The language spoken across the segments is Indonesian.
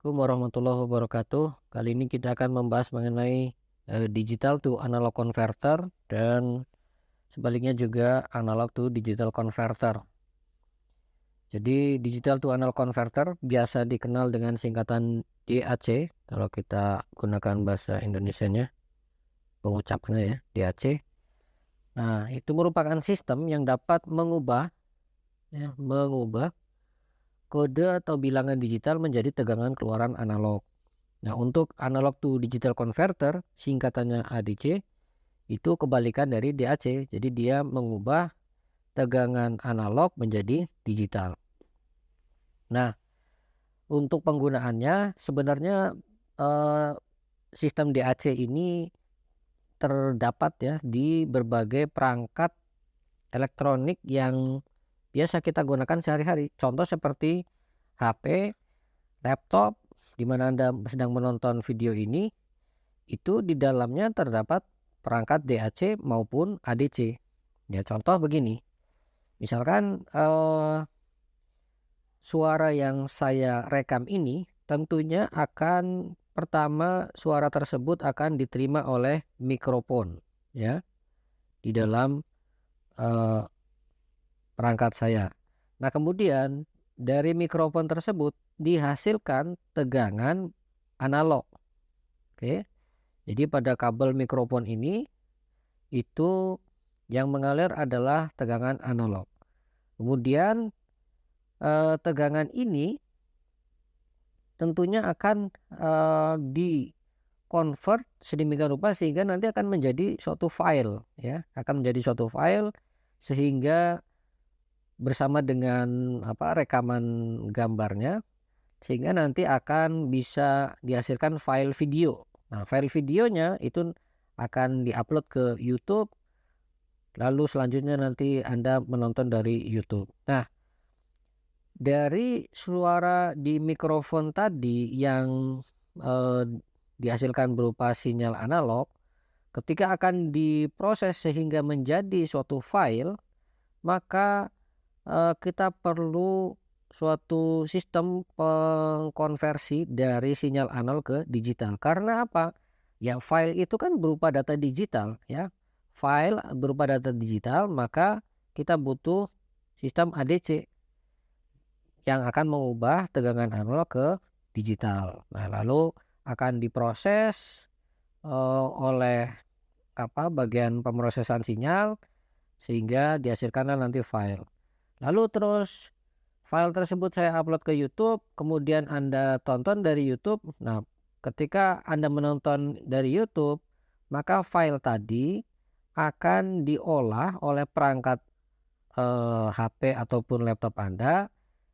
Assalamualaikum warahmatullahi wabarakatuh. Kali ini kita akan membahas mengenai digital to analog converter dan sebaliknya juga analog to digital converter. Jadi digital to analog converter biasa dikenal dengan singkatan DAC kalau kita gunakan bahasa Indonesianya, pengucapannya ya DAC. Nah, itu merupakan sistem yang dapat mengubah kode atau bilangan digital menjadi tegangan keluaran analog. Nah, untuk analog to digital converter, singkatannya ADC, itu kebalikan dari DAC. Jadi dia mengubah tegangan analog menjadi digital. Nah, untuk penggunaannya sebenarnya eh, sistem DAC ini terdapat ya di berbagai perangkat elektronik yang biasa kita gunakan sehari-hari. Contoh seperti HP, laptop, di mana Anda sedang menonton video ini, itu di dalamnya terdapat perangkat DAC maupun ADC. Ya, contoh begini. Misalkan suara yang saya rekam ini tentunya akan pertama suara tersebut akan diterima oleh mikrofon ya di dalam eh, perangkat saya. Nah, kemudian dari mikrofon tersebut dihasilkan tegangan analog. Oke. Jadi pada kabel mikrofon ini itu yang mengalir adalah tegangan analog. Kemudian tegangan ini tentunya akan di-convert sedemikian rupa sehingga nanti akan menjadi suatu file ya, akan menjadi suatu file sehingga bersama dengan rekaman gambarnya sehingga nanti akan bisa dihasilkan file video. Nah, file videonya itu akan diupload ke YouTube. Lalu selanjutnya nanti Anda menonton dari YouTube. Nah, dari suara di mikrofon tadi yang eh, dihasilkan berupa sinyal analog, ketika akan diproses sehingga menjadi suatu file, maka kita perlu suatu sistem pengkonversi dari sinyal analog ke digital. Karena apa? Ya, file itu kan berupa data digital ya. File berupa data digital, maka kita butuh sistem ADC yang akan mengubah tegangan analog ke digital. Nah, lalu akan diproses oleh bagian pemrosesan sinyal sehingga dihasilkanlah nanti file. Lalu terus file tersebut saya upload ke YouTube, kemudian Anda tonton dari YouTube. Nah, ketika Anda menonton dari YouTube, maka file tadi akan diolah oleh perangkat HP ataupun laptop Anda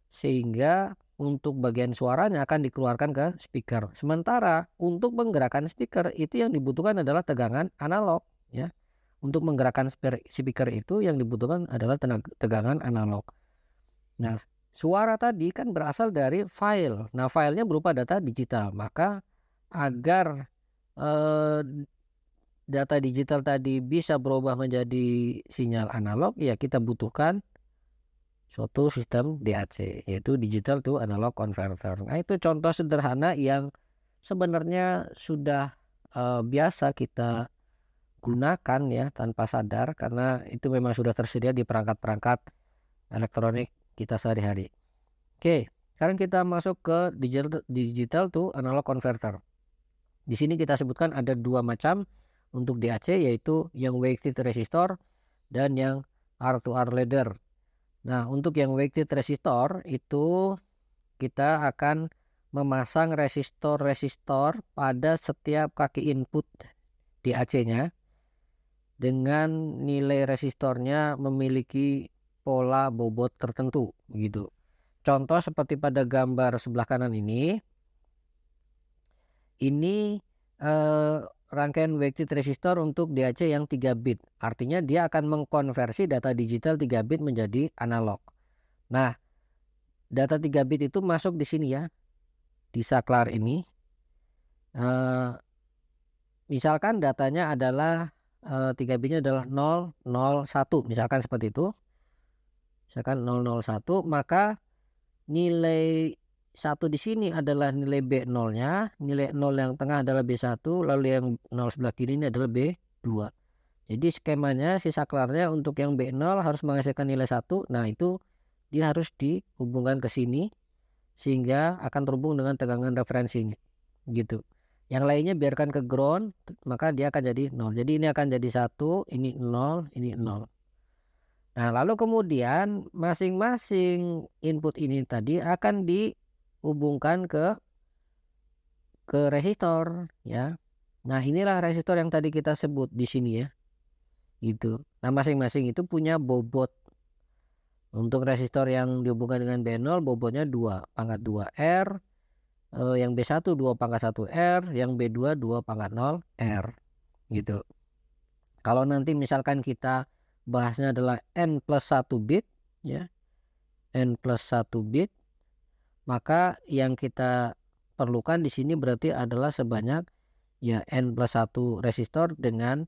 sehingga untuk bagian suaranya akan dikeluarkan ke speaker. Sementara untuk menggerakkan speaker itu yang dibutuhkan adalah tegangan analog ya. Untuk menggerakkan speaker itu yang dibutuhkan adalah tegangan analog. Nah, suara tadi kan berasal dari file. Nah, filenya berupa data digital. Maka agar eh, data digital tadi bisa berubah menjadi sinyal analog, ya kita butuhkan suatu sistem DAC, yaitu digital to analog converter. Nah, itu contoh sederhana yang sebenarnya sudah biasa kita gunakan ya tanpa sadar karena itu memang sudah tersedia di perangkat-perangkat elektronik kita sehari-hari. Oke, sekarang kita masuk ke digital to analog converter. Di sini kita sebutkan ada dua macam untuk DAC, yaitu yang weighted resistor dan yang R2R ladder. Nah, untuk yang weighted resistor itu kita akan memasang resistor-resistor pada setiap kaki input DAC-nya dengan nilai resistornya memiliki pola bobot tertentu begitu. Contoh seperti pada gambar sebelah kanan ini rangkaian weighted resistor untuk DAC yang 3 bit. Artinya dia akan mengkonversi data digital 3 bit menjadi analog. Nah, data 3 bit itu masuk di sini ya, di saklar ini. Misalkan datanya adalah 3 bitnya adalah 001, misalkan seperti itu. Misalkan 001, maka nilai B1 di sini adalah nilai B0-nya, nilai 0 yang tengah adalah B1, lalu yang 0 sebelah kiri ini adalah B2. Jadi skemanya si saklarnya untuk yang B0 harus menghasilkan nilai 1. Nah, itu dia harus dihubungkan ke sini sehingga akan terhubung dengan tegangan referensinya. Gitu. Yang lainnya biarkan ke ground, maka dia akan jadi 0. Jadi ini akan jadi 1, ini 0, ini 0. Nah, lalu kemudian masing-masing input ini tadi akan dihubungkan ke resistor ya. Nah, inilah resistor yang tadi kita sebut di sini ya. Gitu. Nah, masing-masing itu punya bobot. Untuk resistor yang dihubungkan dengan B0 bobotnya 2 pangkat 2 R, yang B1 2 pangkat 1 R, yang B2 2 pangkat 0 R gitu. Kalau nanti misalkan kita bahasnya adalah N plus 1 bit ya, N plus 1 bit, maka yang kita perlukan di sini berarti adalah sebanyak ya N plus 1 resistor dengan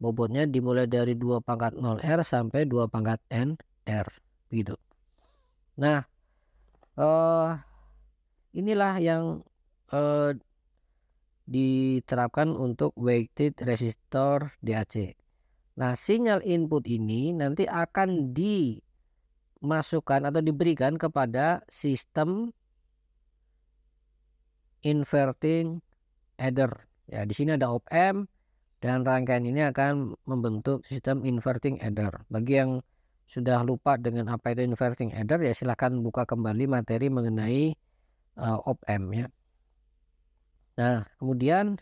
bobotnya dimulai dari 2 pangkat 0 R sampai 2 pangkat N R gitu. Nah, inilah yang diterapkan untuk weighted resistor DAC. Nah, sinyal input ini nanti akan dimasukkan atau diberikan kepada sistem inverting adder. Ya, di sini ada op-amp dan rangkaian ini akan membentuk sistem inverting adder. Bagi yang sudah lupa dengan apa itu inverting adder ya silahkan buka kembali materi mengenai op-amp ya. Nah, kemudian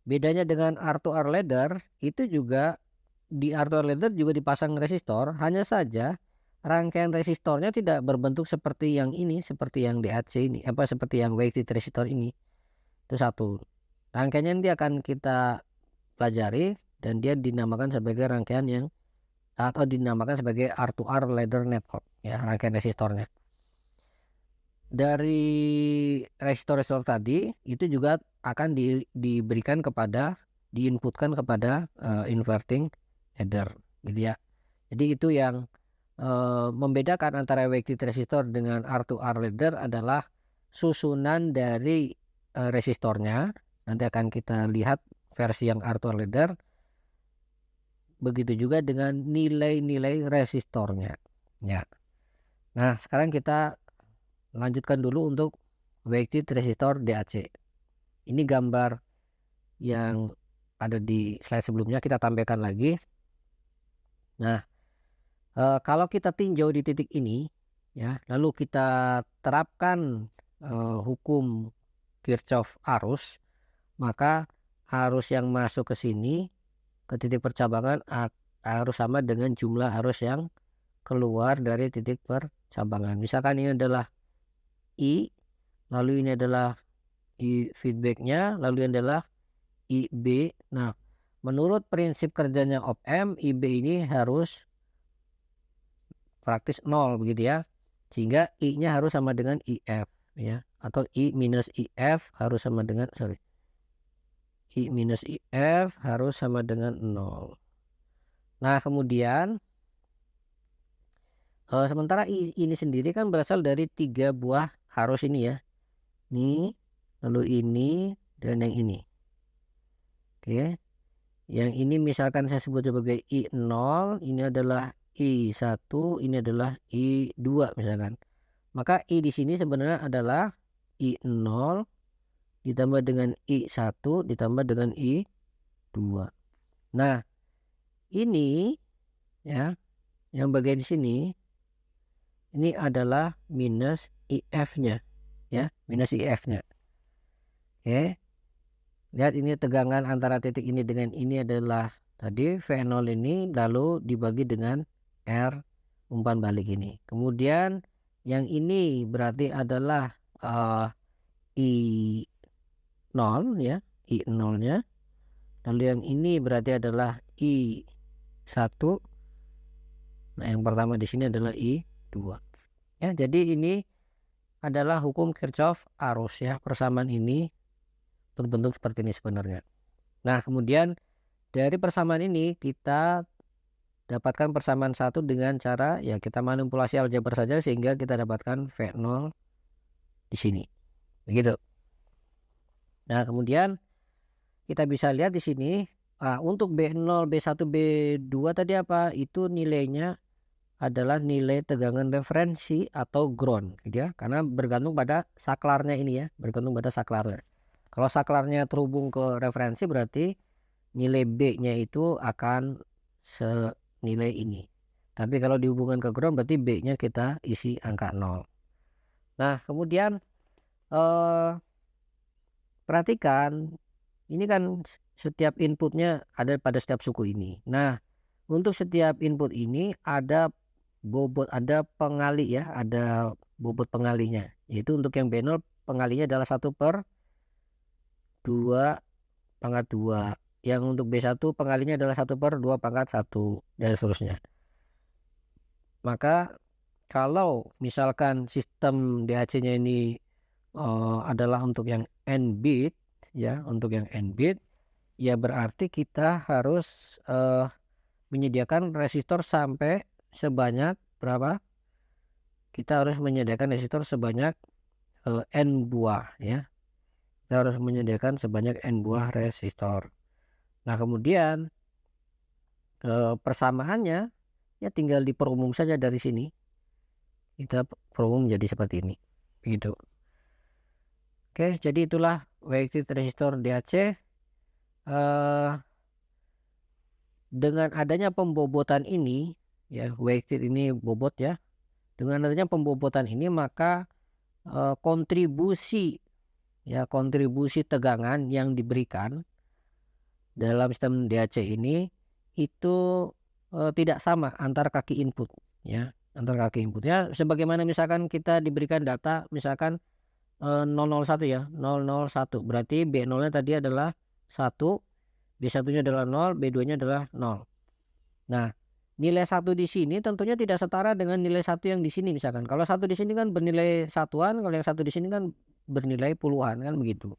bedanya dengan R2R ladder itu juga di R2R ladder juga dipasang resistor, hanya saja rangkaian resistornya tidak berbentuk seperti yang ini, seperti yang DAC ini, seperti yang weighted resistor ini. Itu satu. Rangkaiannya nanti akan kita pelajari dan dia dinamakan sebagai rangkaian yang atau dinamakan sebagai R2R ladder network ya, rangkaian resistornya. Dari resistor-resistor tadi itu juga akan diberikan kepada diinputkan kepada inverting adder gitu ya. Jadi itu yang membedakan antara weighted resistor dengan R2R ladder adalah susunan dari resistornya. Nanti akan kita lihat versi yang R2R ladder. Begitu juga dengan nilai-nilai resistornya ya. Nah, sekarang kita lanjutkan dulu untuk weighted resistor DAC. Ini gambar yang ada di slide sebelumnya kita tampilkan lagi. Nah, kalau kita tinjau di titik ini ya, lalu kita terapkan hukum Kirchhoff arus, maka arus yang masuk ke sini ke titik percabangan harus sama dengan jumlah arus yang keluar dari titik percabangan. Misalkan ini adalah I, lalu ini adalah I feedbacknya, lalu ini adalah IB. Nah, menurut prinsip kerjanya op-amp, IB ini harus praktis 0 begitu ya. Sehingga I-nya harus sama dengan IF ya, atau I minus IF harus sama dengan I minus IF harus sama dengan 0. Nah, kemudian sementara I ini sendiri kan berasal dari 3 buah arus ini ya. Ini, lalu ini, dan yang ini. Oke. Yang ini misalkan saya sebut sebagai I0, ini adalah I1, ini adalah I2 misalkan. Maka I di sini sebenarnya adalah I0 ditambah dengan I1 ditambah dengan I2. Nah, ini ya, yang bagian di sini ini adalah minus IF-nya ya, minus IF-nya. Oke. Lihat ini tegangan antara titik ini dengan ini adalah tadi V0 ini lalu dibagi dengan R umpan balik ini. Kemudian yang ini berarti adalah I0 ya, I0-nya. Lalu yang ini berarti adalah I1. Nah, yang pertama di sini adalah I2. Ya, jadi ini adalah hukum Kirchhoff arus ya. Persamaan ini berbentuk seperti ini sebenarnya. Nah, kemudian dari persamaan ini kita dapatkan persamaan satu dengan cara ya kita manipulasi aljabar saja sehingga kita dapatkan V0 di sini. Begitu. Nah, kemudian kita bisa lihat di sini, untuk B0, B1, B2 tadi apa? Itu nilainya adalah nilai tegangan referensi atau ground gitu ya. Karena bergantung pada saklarnya ini ya, bergantung pada saklarnya. Kalau saklarnya terhubung ke referensi berarti nilai B-nya itu akan senilai ini. Tapi kalau dihubungkan ke ground berarti B-nya kita isi angka 0. Nah, kemudian perhatikan ini kan setiap inputnya ada pada setiap suku ini. Nah, untuk setiap input ini ada bobot, ada pengali ya, ada bobot pengalinya. Yaitu untuk yang B0 pengalinya adalah 1/2 Yang untuk B1 pengalinya adalah 1/2 dan seterusnya. Maka kalau misalkan sistem DAC-nya ini adalah untuk yang n bit ya, untuk yang n bit ya berarti kita harus menyediakan resistor sampai sebanyak berapa? Kita harus menyediakan resistor sebanyak n buah ya. Kita harus menyediakan sebanyak n buah resistor. Nah, kemudian persamaannya ya tinggal diperumum saja dari sini. Kita perumum jadi seperti ini. Begitu. Oke, jadi itulah weighted resistor DAC. Dengan adanya pembobotan ini ya, weighted ini bobot ya. Dengan adanya pembobotan ini maka kontribusi tegangan yang diberikan dalam sistem DAC ini itu tidak sama antar kaki input ya, antar kaki input ya. Sebagaimana misalkan kita diberikan data misalkan 001 ya, 001 berarti B0-nya tadi adalah 1, B1-nya adalah 0, B2-nya adalah 0. Nah, nilai 1 di sini tentunya tidak setara dengan nilai 1 yang di sini misalkan. Kalau 1 di sini kan bernilai satuan, kalau yang 1 di sini kan bernilai puluhan kan begitu.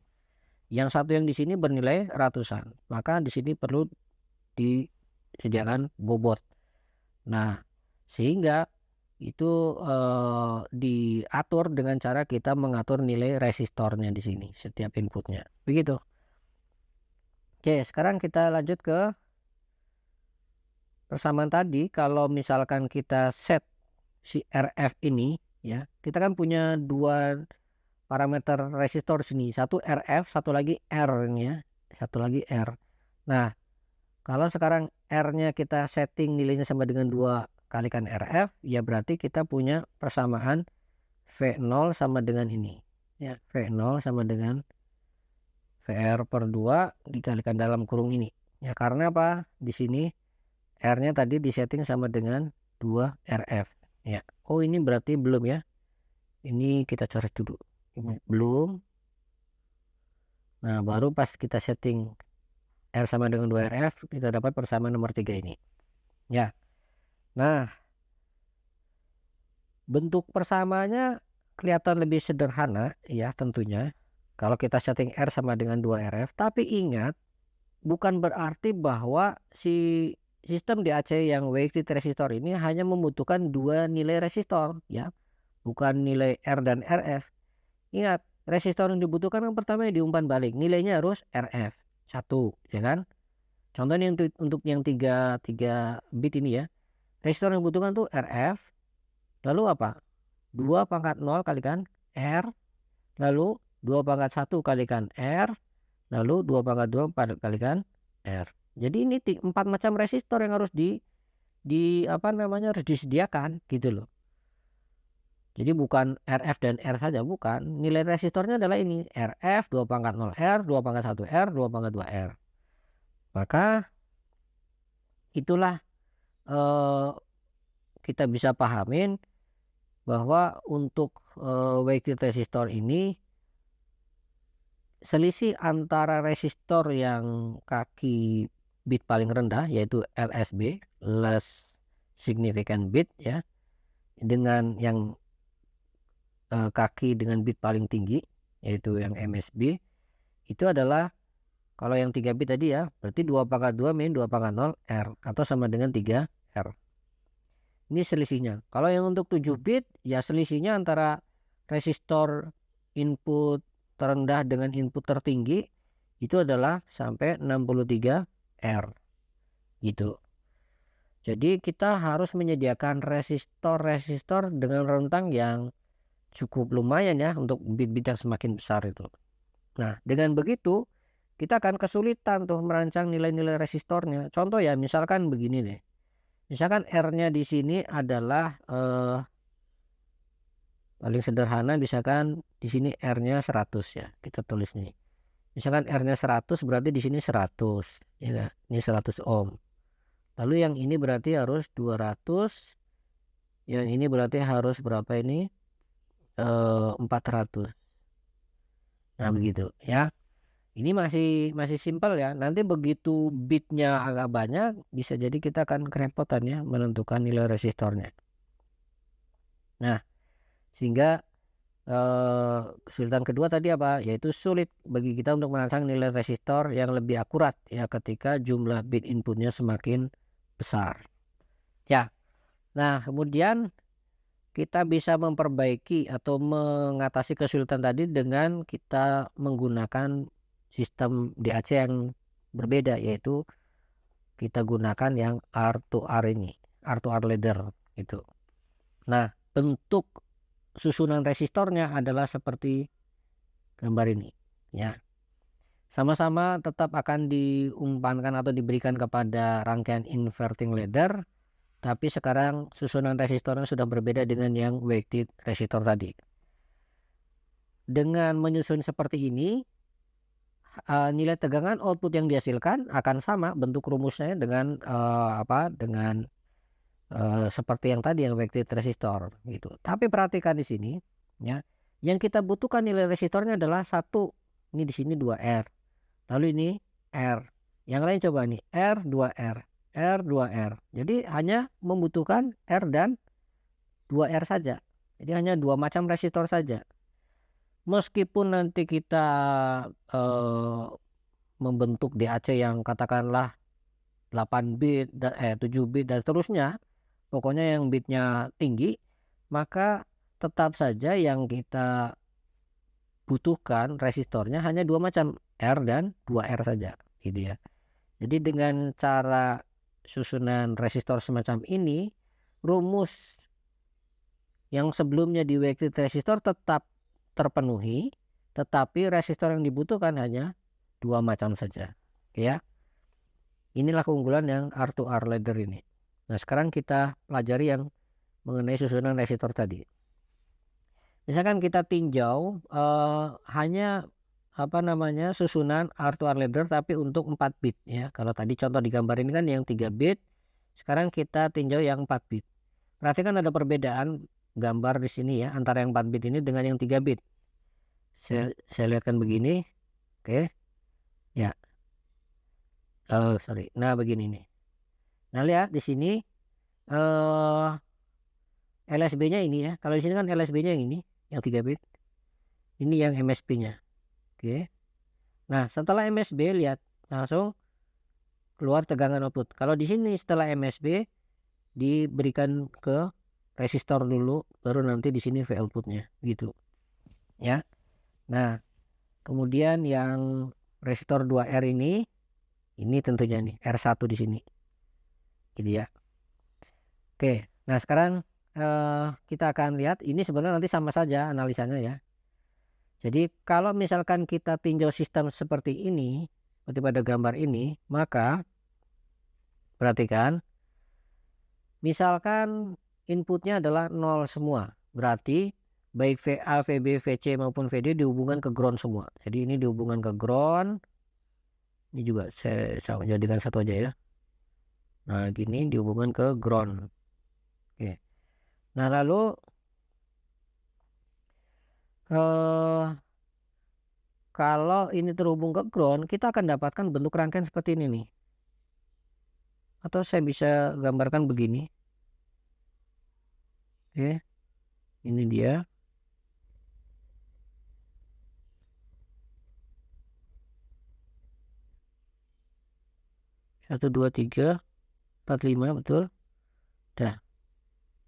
Yang 1 yang di sini bernilai ratusan. Maka di sini perlu disediakan bobot. Nah, sehingga itu diatur dengan cara kita mengatur nilai resistornya di sini setiap inputnya. Begitu. Oke, sekarang kita lanjut ke persamaan tadi. Kalau misalkan kita set si RF ini ya, kita kan punya dua parameter resistor sini, satu RF, satu lagi R ini ya, satu lagi R. Nah, kalau sekarang R-nya kita setting nilainya sama dengan 2 kalikan RF, ya berarti kita punya persamaan V0 sama dengan ini ya, V0 sama dengan VR/2 dikalikan dalam kurung ini ya. Karena apa? Di sini R-nya tadi disetting sama dengan 2 RF ya. Oh, ini berarti belum ya. Ini kita coret dulu. Ini belum. Nah, baru pas kita setting R sama dengan 2 RF kita dapat persamaan nomor 3 ini. Ya. Nah, bentuk persamaannya kelihatan lebih sederhana ya tentunya. Kalau kita setting R sama dengan 2 RF, tapi ingat bukan berarti bahwa si sistem DAC yang weighted resistor ini hanya membutuhkan 2 nilai resistor ya, bukan nilai R dan RF. Ingat, resistor yang dibutuhkan yang pertama diumpan balik, nilainya harus RF 1 ya kan. Contohnya untuk yang 3 bit ini ya, resistor yang dibutuhkan tuh RF, lalu apa? 2/0 kalikan R, lalu 2/1 kalikan R, lalu 2/2 kalikan R. Jadi ini 4 macam resistor yang harus harus disediakan gitu loh. Jadi bukan RF dan R saja, bukan. Nilai resistornya adalah ini, RF 2/0 R, 2/1 R, 2/2 R. Maka itulah kita bisa pahamin bahwa untuk weighted resistor ini selisih antara resistor yang kaki bit paling rendah yaitu LSB, less significant bit ya, dengan yang kaki dengan bit paling tinggi yaitu yang MSB, itu adalah kalau yang 3 bit tadi ya berarti 2/2 min 2/0 R atau sama dengan 3 R. Ini selisihnya. Kalau yang untuk 7 bit ya selisihnya antara resistor input terendah dengan input tertinggi itu adalah sampai 63 R gitu. Jadi kita harus menyediakan resistor dengan rentang yang cukup lumayan ya untuk bit-bit yang semakin besar itu. Nah, dengan begitu kita akan kesulitan tuh merancang nilai-nilai resistornya. Contoh ya, misalkan begini deh. Misalkan R-nya di sini adalah paling sederhana, misalkan di sini R-nya 100 ya. Kita tulis nih. Misalkan R-nya 100 berarti di sini 100 ya kan? Ini 100 ohm. Lalu yang ini berarti harus 200. Yang ini berarti harus berapa ini? 400. Nah, begitu ya. Ini masih simpel ya. Nanti begitu bitnya agak banyak, bisa jadi kita akan kerepotan ya menentukan nilai resistornya. Nah, sehingga kesulitan kedua tadi apa? Yaitu sulit bagi kita untuk merancang nilai resistor yang lebih akurat ya ketika jumlah bit inputnya semakin besar. Ya. Nah, kemudian kita bisa memperbaiki atau mengatasi kesulitan tadi dengan kita menggunakan sistem DAC yang berbeda, yaitu kita gunakan yang R2R ini, R2R ladder gitu. Nah, bentuk susunan resistornya adalah seperti gambar ini ya. Sama-sama tetap akan diumpankan atau diberikan kepada rangkaian inverting ladder, tapi sekarang susunan resistornya sudah berbeda dengan yang weighted resistor tadi. Dengan menyusun seperti ini, nilai tegangan output yang dihasilkan akan sama bentuk rumusnya dengan seperti yang tadi yang weighted resistor gitu. Tapi perhatikan di sini ya, yang kita butuhkan nilai resistornya adalah satu. Ini di sini 2R. Lalu ini R. Yang lain coba nih R 2R. R 2R. Jadi hanya membutuhkan R dan 2R saja. Jadi hanya dua macam resistor saja. Meskipun nanti kita membentuk DAC yang katakanlah 8 bit 7 bit dan seterusnya, pokoknya yang bitnya tinggi, maka tetap saja yang kita butuhkan resistornya hanya dua macam, R dan 2R saja gitu ya. Jadi dengan cara susunan resistor semacam ini, rumus yang sebelumnya di weighted resistor tetap terpenuhi, tetapi resistor yang dibutuhkan hanya dua macam saja ya. Inilah keunggulan yang R2R ladder ini. Nah, sekarang kita pelajari yang mengenai susunan resistor tadi. Misalkan kita tinjau hanya susunan R2R ladder tapi untuk 4 bit ya. Kalau tadi contoh di gambar ini kan yang 3 bit, sekarang kita tinjau yang 4 bit. Perhatikan ada perbedaan gambar di sini ya antara yang 4 bit ini dengan yang 3 bit. Saya lihatkan begini. Oke. Ya. Sorry. Nah, begini nih. Nah, lihat di sini LSB-nya ini ya. Kalau di sini kan LSB-nya yang ini, yang 3 bit. Ini yang MSB-nya. Oke. Nah, setelah MSB lihat langsung keluar tegangan output. Kalau di sini setelah MSB diberikan ke resistor dulu, baru nanti di sini V outputnya gitu. Ya. Nah, kemudian yang resistor 2R ini tentunya nih R1 di sini. Gitu ya. Oke. Nah, sekarang kita akan lihat ini sebenarnya nanti sama saja analisanya ya. Jadi kalau misalkan kita tinjau sistem seperti ini, seperti pada gambar ini, maka perhatikan, misalkan inputnya adalah 0 semua, berarti baik VA, VB, VC maupun VD dihubungkan ke ground semua. Jadi ini dihubungkan ke ground, ini juga saya jadikan satu aja ya. Nah, gini dihubungkan ke ground. Oke. Nah, lalu kalau ini terhubung ke ground, kita akan dapatkan bentuk rangkaian seperti ini nih. Atau saya bisa gambarkan begini. Oke. Ini dia. Satu, dua, tiga, 4, 5, betul. Dah.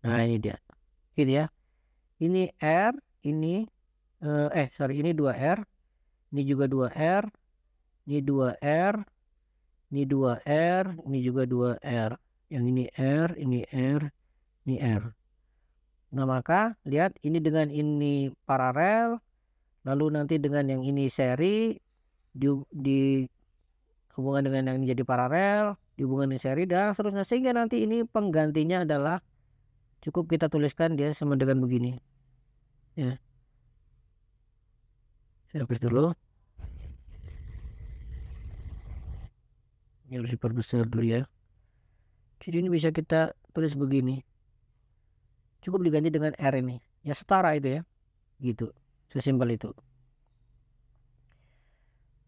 Nah, ini dia. Gitu ya. Ini R, ini sorry, ini 2R, ini juga 2R, ini 2R, ini 2R, ini juga 2R. Yang ini R, ini R, ini R. Nah, maka lihat ini dengan ini paralel, lalu nanti dengan yang ini seri dihubungkan dengan yang ini jadi paralel, dihubungkan dengan seri dan seterusnya, sehingga nanti ini penggantinya adalah cukup kita tuliskan dia sama dengan begini. Ya. Saya hapus dulu. Ini harus diperbesar dulu ya. Jadi ini bisa kita tulis begini. Cukup diganti dengan R ini. Ya setara itu ya. Gitu. Sesimpel itu.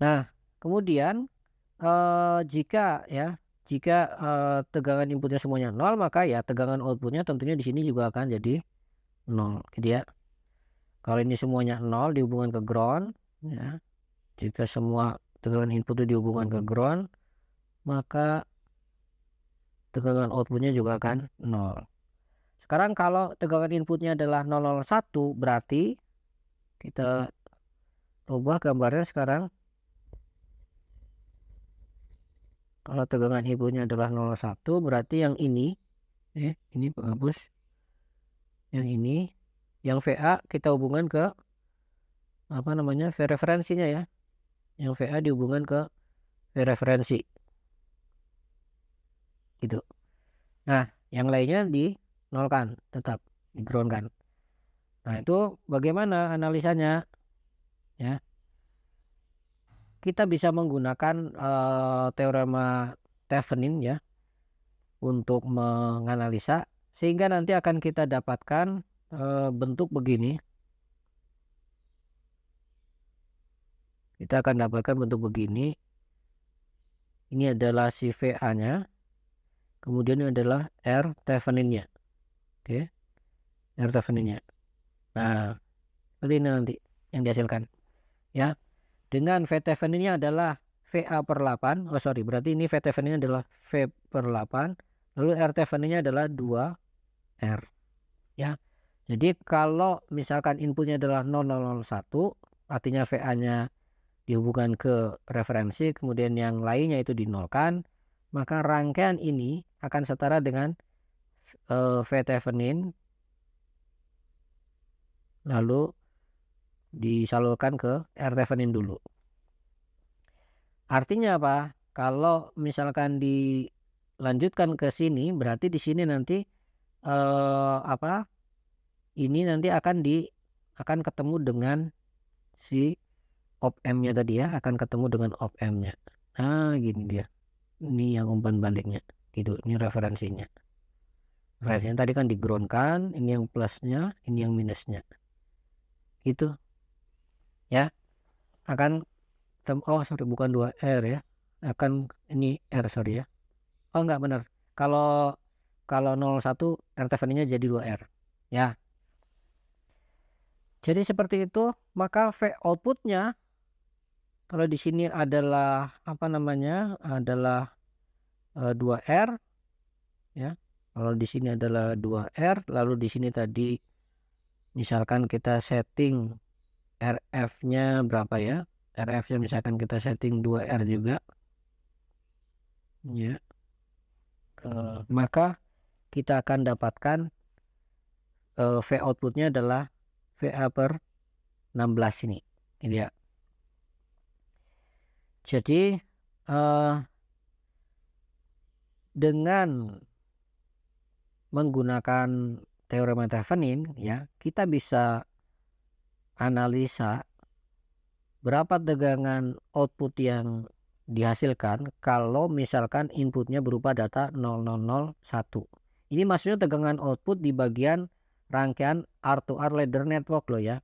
Nah, kemudian jika tegangan inputnya semuanya 0, maka ya tegangan outputnya tentunya di sini juga akan jadi 0 gitu ya. Kalau ini semuanya 0 dihubungkan ke ground ya. Jika semua tegangan input itu dihubungkan ke ground, maka tegangan outputnya juga akan 0. Sekarang kalau tegangan inputnya adalah 001, berarti kita rubah gambarnya sekarang. Kalau tegangan inputnya adalah 0,1, berarti yang ini ini penghapus. Yang ini, yang VA kita hubungkan ke apa namanya? V referensinya ya. Yang VA dihubungkan ke V referensi. Gitu. Nah, yang lainnya dinolkan, tetap di ground kan. Nah, itu bagaimana analisanya? Ya. Kita bisa menggunakan teorema Thevenin ya untuk menganalisa, sehingga nanti akan kita dapatkan bentuk begini. Kita akan dapatkan bentuk begini. Ini adalah si VA-nya. Kemudian ini adalah R Thevenin-nya. Oke. R Thevenin-nya. Nah, seperti ini nanti yang dihasilkan. Ya. Dengan V Thevenin-nya adalah VA per 8. Oh sorry, berarti ini V Thevenin-nya adalah V per 8. Lalu R Thevenin-nya adalah 2R. Ya. Jadi kalau misalkan inputnya adalah 0001, artinya VA-nya dihubungkan ke referensi, kemudian yang lainnya itu dinolkan, maka rangkaian ini akan setara dengan V Thevenin, lalu disalurkan ke R Thevenin dulu. Artinya apa? Kalau misalkan dilanjutkan ke sini, berarti di sini nanti ini nanti akan ketemu dengan si op-amp-nya tadi ya, akan ketemu dengan op-amp-nya. Nah, gini dia. Ini yang umpan baliknya. Gitu. Ini referensinya. Referensinya tadi kan di ground kan, ini yang plusnya, ini yang minusnya. Gitu. Ya. Akan oh sorry, bukan 2R ya. Akan ini R sorry ya. Oh enggak benar. Kalau 01 RTFN-nya jadi 2R. Ya. Jadi seperti itu, maka V outputnya kalau di sini adalah apa namanya? Adalah 2R ya. Kalau di sini adalah 2R, lalu di sini tadi misalkan kita setting RF-nya berapa ya? RF-nya misalkan kita setting 2R juga. Ya. Maka kita akan dapatkan V outputnya adalah VA per 16 ini ya. Jadi dengan menggunakan teorema Thevenin ya, kita bisa analisa berapa tegangan output yang dihasilkan kalau misalkan inputnya berupa data 0001. Ini maksudnya tegangan output di bagian rangkaian R2R ladder network loh ya.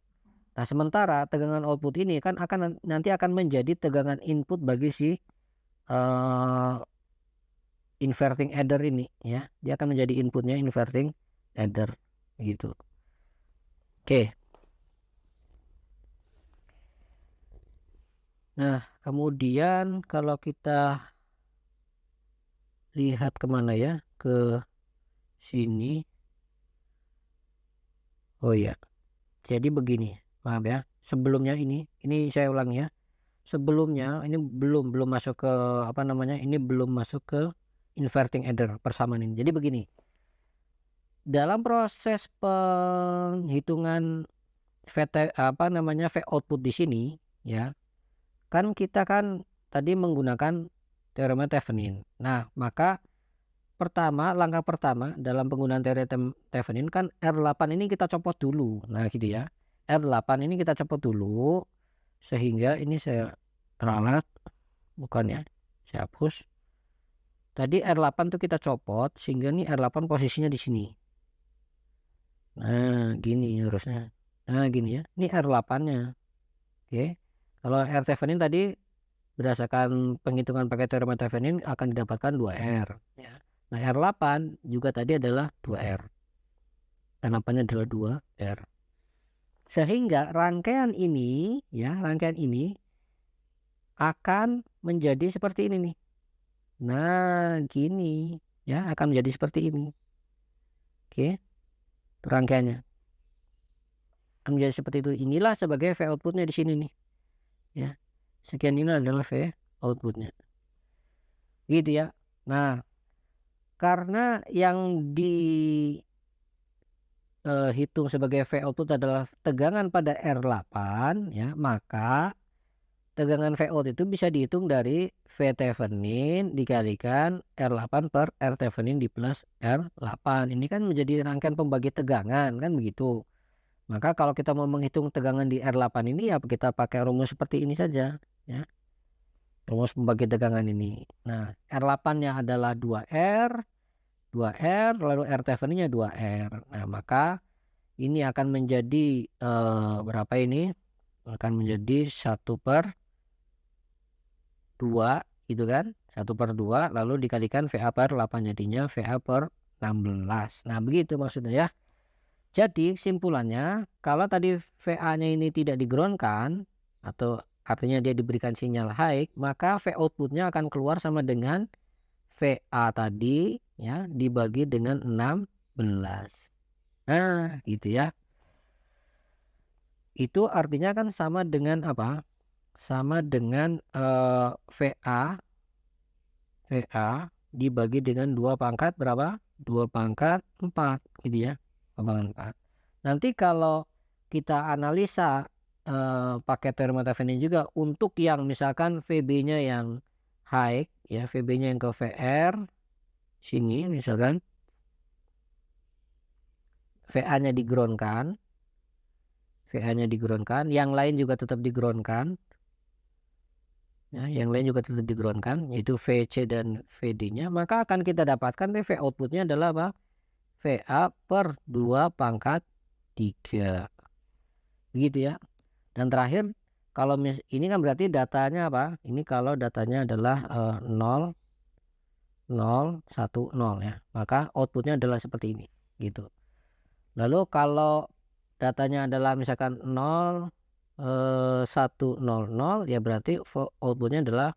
Nah, sementara tegangan output ini kan nanti akan menjadi tegangan input bagi si inverting adder ini ya. Dia akan menjadi inputnya inverting adder gitu. Oke. Nah, kemudian kalau kita lihat kemana ya, ke sini. Oh ya, jadi begini, paham ya. sebelumnya ini saya ulangi ya. Sebelumnya ini belum masuk ke apa namanya, ini belum masuk ke inverting adder persamaan ini. Jadi begini, dalam proses penghitungan V output di sini ya, kan kita kan tadi menggunakan teorema Thevenin. Nah, maka langkah pertama dalam penggunaan teori Thevenin kan R8 ini kita copot dulu. Nah, gitu ya. R8 ini kita copot dulu sehingga ini saya ralat, bukan ya. Saya hapus. Tadi R8 tuh kita copot sehingga nih R8 posisinya di sini. Nah, gini harusnya. Nah, gini ya. Ini R8-nya. Oke. Kalau R Thevenin tadi berdasarkan penghitungan pakai teorema Thevenin akan didapatkan 2R ya. Nah, R8 juga tadi adalah 2R. R8-nya adalah 2R. Sehingga rangkaian ini ya, rangkaian ini akan menjadi seperti ini nih. Nah, gini ya, akan menjadi seperti ini. Oke. Rangkaiannya akan menjadi seperti itu. Inilah sebagai V outputnya di sini nih. Ya. Sekian ini adalah V outputnya. Gitu ya. Nah, karena yang dihitung sebagai V output adalah tegangan pada R8 ya, maka tegangan V out itu bisa dihitung dari V Thevenin dikalikan R8 per R Thevenin di plus R8. Ini kan menjadi rangkaian pembagi tegangan kan begitu. Maka kalau kita mau menghitung tegangan di R8 ini ya kita pakai rumus seperti ini saja ya. Rumus pembagi tegangan ini. Nah, R8-nya adalah 2R lalu R Thevenin-nya 2R. Nah, maka ini akan menjadi berapa ini? Akan menjadi 1/2 gitu kan? 1/2 lalu dikalikan VA per 8 jadinya VA per 16. Nah, begitu maksudnya ya. Jadi simpulannya kalau tadi VA-nya ini tidak digroundkan atau artinya dia diberikan sinyal high, maka V outputnya akan keluar sama dengan VA tadi ya dibagi dengan 16. Nah, gitu ya. Itu artinya kan sama dengan apa? Sama dengan VA dibagi dengan 2 pangkat berapa? 2 pangkat 4 gitu ya. 2 pangkat 4. Nanti kalau kita analisa pakai teorema Thevenin juga untuk yang misalkan VB-nya yang high ya, VB-nya yang ke VR sini misalkan VA-nya digroundkan, yang lain juga tetap digroundkan. Ya, yang lain juga tetap digroundkan yaitu VC dan VD-nya, maka akan kita dapatkan V outputnya adalah apa? VA per 2 pangkat 3 begitu ya. Dan terakhir kalau ini kan berarti datanya apa? Ini kalau datanya adalah 0 0 1 0 ya, maka outputnya adalah seperti ini gitu. Lalu kalau datanya adalah misalkan 0 1 0 0 ya berarti outputnya adalah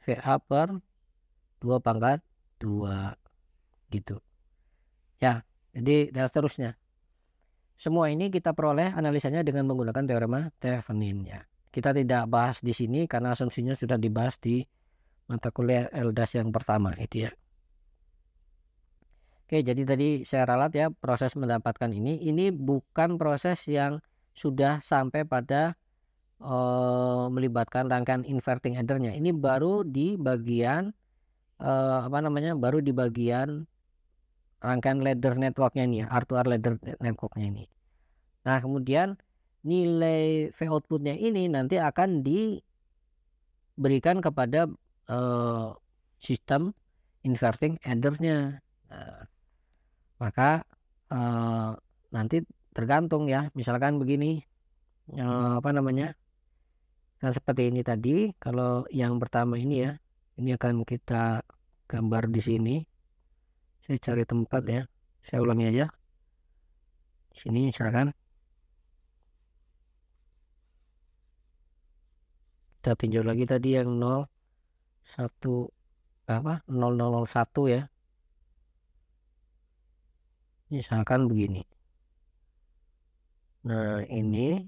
VA per 2 pangkat 2 gitu ya. Jadi dan seterusnya semua ini kita peroleh analisanya dengan menggunakan teorema Thevenin ya. Kita tidak bahas di sini karena asumsinya sudah dibahas di mata kuliah LDAS yang pertama itu ya. Oke, jadi tadi saya ralat ya proses mendapatkan ini bukan proses yang sudah sampai pada melibatkan rangkaian inverting addernya. Ini baru di bagian baru di bagian rangkaian ladder networknya ini ya, R2R ladder networknya ini. Nah, kemudian nilai V outputnya ini nanti akan diberikan kepada sistem inverting addersnya. Maka nanti tergantung ya, misalkan begini kan seperti ini tadi. Kalau yang pertama ini ya, ini akan kita gambar di sini. Saya cari tempat ya, saya ulangi aja. Sini misalkan kita tinjau lagi tadi yang 0 1 0001 ya. Misalkan begini. Nah, ini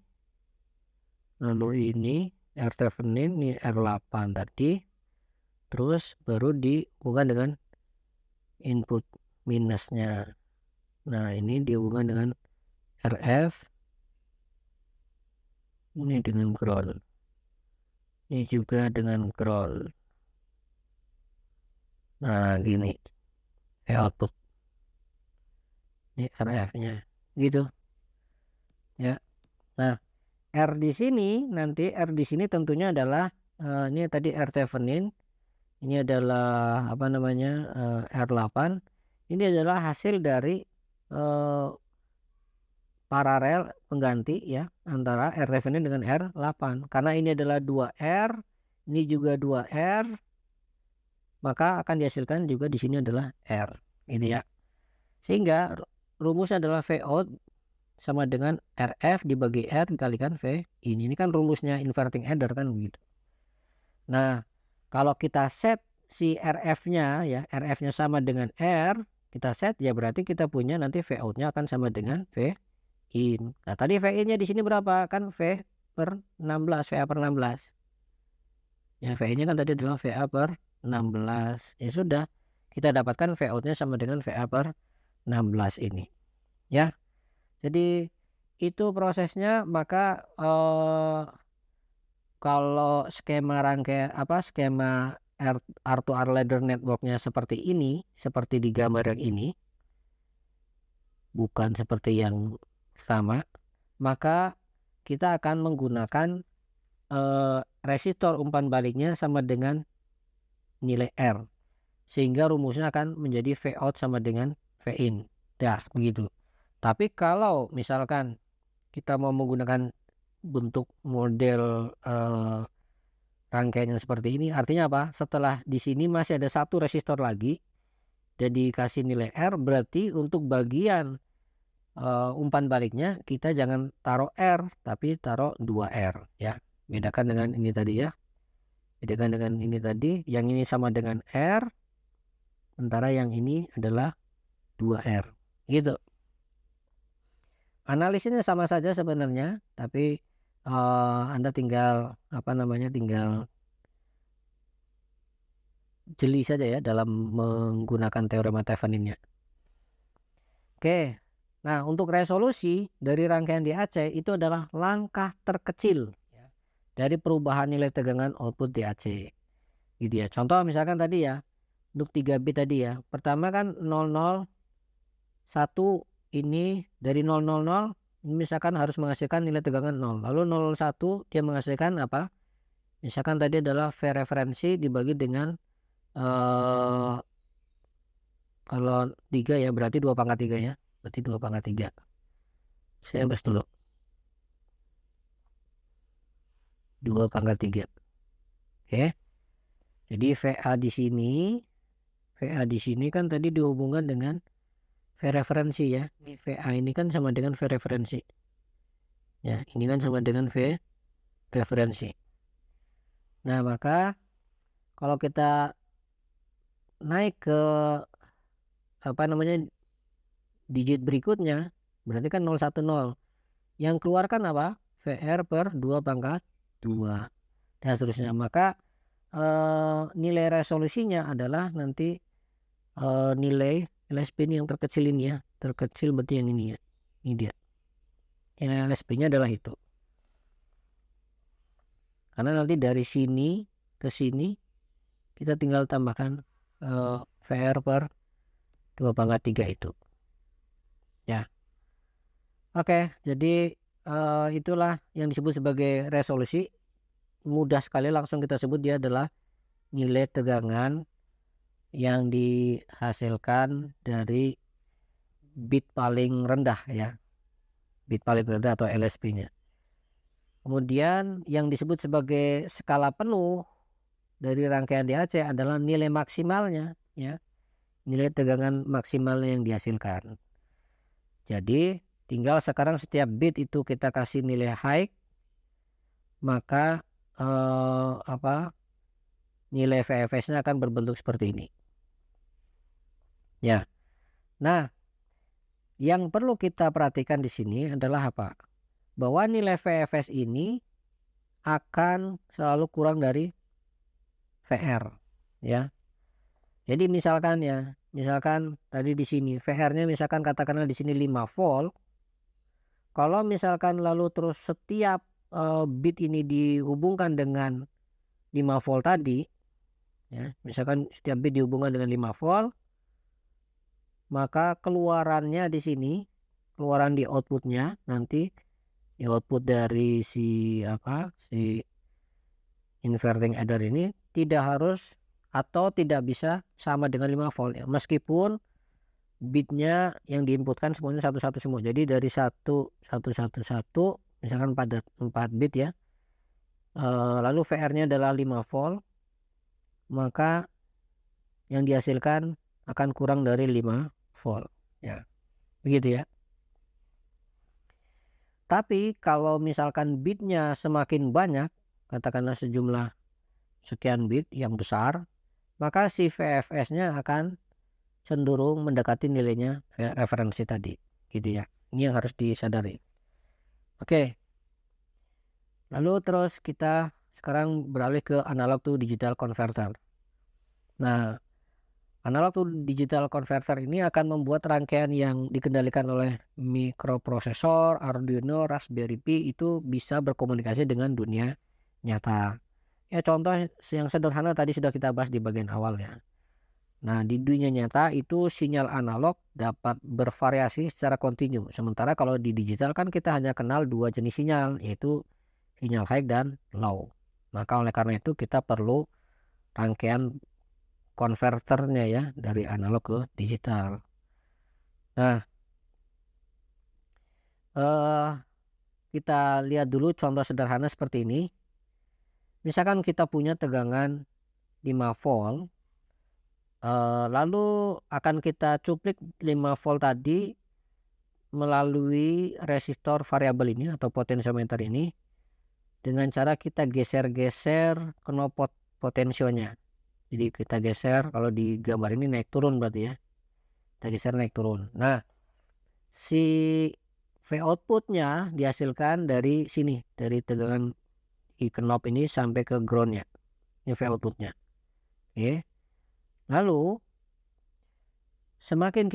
lalu ini R Thevenin, ini R8 tadi, terus baru dihubungkan dengan input minusnya. Nah, ini dihubungkan dengan RF, ini dengan ground, ini juga dengan ground. Nah, gini output, ini RF-nya gitu ya. Nah, R di sini nanti tentunya adalah ini tadi R Thevenin, ini adalah apa namanya, R8. Ini adalah hasil dari paralel pengganti ya antara R Thevenin dengan R8. Karena ini adalah 2R, ini juga 2R, maka akan dihasilkan juga di sini adalah R. Ini ya. Sehingga rumusnya adalah V out sama dengan RF dibagi R dikalikan V in. Ini kan rumusnya inverting adder kan begitu. Nah, kalau kita set si RF-nya ya, RF-nya sama dengan R, kita set ya berarti kita punya nanti V out-nya akan sama dengan V in. Nah, tadi V in-nya di sini berapa? Kan V per 16, VA per 16. Ya, V in-nya kan tadi adalah VA per 16. Ya sudah, kita dapatkan V out-nya sama dengan VA per 16 ini. Ya. Jadi itu prosesnya, maka kalau skema skema R2R ladder networknya seperti ini, seperti di gambar yang ini, bukan seperti yang sama, maka kita akan menggunakan resistor umpan baliknya sama dengan nilai R, sehingga rumusnya akan menjadi V out sama dengan V in. Dah begitu. Tapi kalau misalkan kita mau menggunakan bentuk model rangkaian yang seperti ini, artinya apa? Setelah di sini masih ada satu resistor lagi dan dikasih nilai R, berarti untuk bagian umpan baliknya kita jangan taruh R tapi taruh 2R ya. Bedakan dengan ini tadi ya. Bedakan dengan ini tadi, yang ini sama dengan R, sementara yang ini adalah 2R. Gitu. Analisisnya sama saja sebenarnya, tapi Anda tinggal tinggal jeli saja ya dalam menggunakan teorema Theveninnya. Oke. Nah, untuk resolusi dari rangkaian DAC itu adalah langkah terkecil ya, dari perubahan nilai tegangan output DAC. Gitu ya. Contoh misalkan tadi ya, untuk 3 bit tadi ya. Pertama kan 001 ini dari 000 misalkan harus menghasilkan nilai tegangan 0. Lalu 001 dia menghasilkan apa? Misalkan tadi adalah V referensi dibagi dengan kalau 3 ya berarti 2/3 ya. Berarti 2/3. Saya bahas dulu. 2/3. Oke. Jadi VA di sini kan tadi dihubungkan dengan V referensi ya. Ini VA ini kan sama dengan V referensi. Ya, ini kan sama dengan V referensi. Nah, maka kalau kita naik ke digit berikutnya, berarti kan 010. Yang keluarkan apa? VR per 2/2 dan seterusnya. Maka nilai resolusinya adalah nanti nilai LSB ini yang terkecil ini ya. Terkecil berarti yang ini ya. Ini dia. Nilai LSB-nya adalah itu. Karena nanti dari sini ke sini kita tinggal tambahkan VR per 2/3 itu. Ya. Oke, jadi itulah yang disebut sebagai resolusi. Mudah sekali langsung kita sebut dia adalah nilai tegangan yang dihasilkan dari bit paling rendah ya. Bit paling rendah atau LSB-nya. Kemudian yang disebut sebagai skala penuh dari rangkaian DAC adalah nilai maksimalnya ya. Nilai tegangan maksimal yang dihasilkan. Jadi tinggal sekarang setiap bit itu kita kasih nilai high, maka nilai VFS-nya akan berbentuk seperti ini. Ya. Nah, yang perlu kita perhatikan di sini adalah apa? Bahwa nilai VFS ini akan selalu kurang dari VR ya. Jadi misalkan tadi di sini VR-nya misalkan katakanlah di sini 5 volt. Kalau misalkan lalu terus setiap bit ini dihubungkan dengan 5 volt tadi ya, misalkan setiap bit dihubungkan dengan 5 volt, maka keluarannya di sini, keluaran di outputnya nanti, di output dari si inverting adder ini tidak harus atau tidak bisa sama dengan 5 volt ya. Meskipun bitnya yang diinputkan semuanya satu-satu semua. Jadi dari 1 misalkan 4 bit ya. Lalu VR-nya adalah 5 volt, maka yang dihasilkan akan kurang dari 5 volt ya. Begitu ya. Tapi kalau misalkan bitnya semakin banyak, katakanlah sejumlah sekian bit yang besar, maka si VFS-nya akan cenderung mendekati nilainya referensi tadi, gitu ya. Ini yang harus disadari. Oke. Lalu terus kita sekarang beralih ke analog to digital converter. Nah, analog to digital converter ini akan membuat rangkaian yang dikendalikan oleh mikroprosesor, Arduino, Raspberry Pi itu bisa berkomunikasi dengan dunia nyata. Ya contoh yang sederhana tadi sudah kita bahas di bagian awal ya. Nah, di dunia nyata itu sinyal analog dapat bervariasi secara kontinu. Sementara kalau di digital kan kita hanya kenal 2 jenis sinyal, yaitu sinyal high dan low. Maka oleh karena itu kita perlu rangkaian konverternya ya dari analog ke digital. Nah, kita lihat dulu contoh sederhana seperti ini. Misalkan kita punya tegangan 5 volt, lalu akan kita cuplik 5 volt tadi melalui resistor variabel ini atau potensiometer ini dengan cara kita geser-geser knob potensionya. Jadi kita geser, kalau di gambar ini naik turun berarti ya. Kita geser naik turun. Nah, si V outputnya dihasilkan dari sini, dari tegangan di knob ini sampai ke groundnya. Ini V outputnya. Oke. Lalu semakin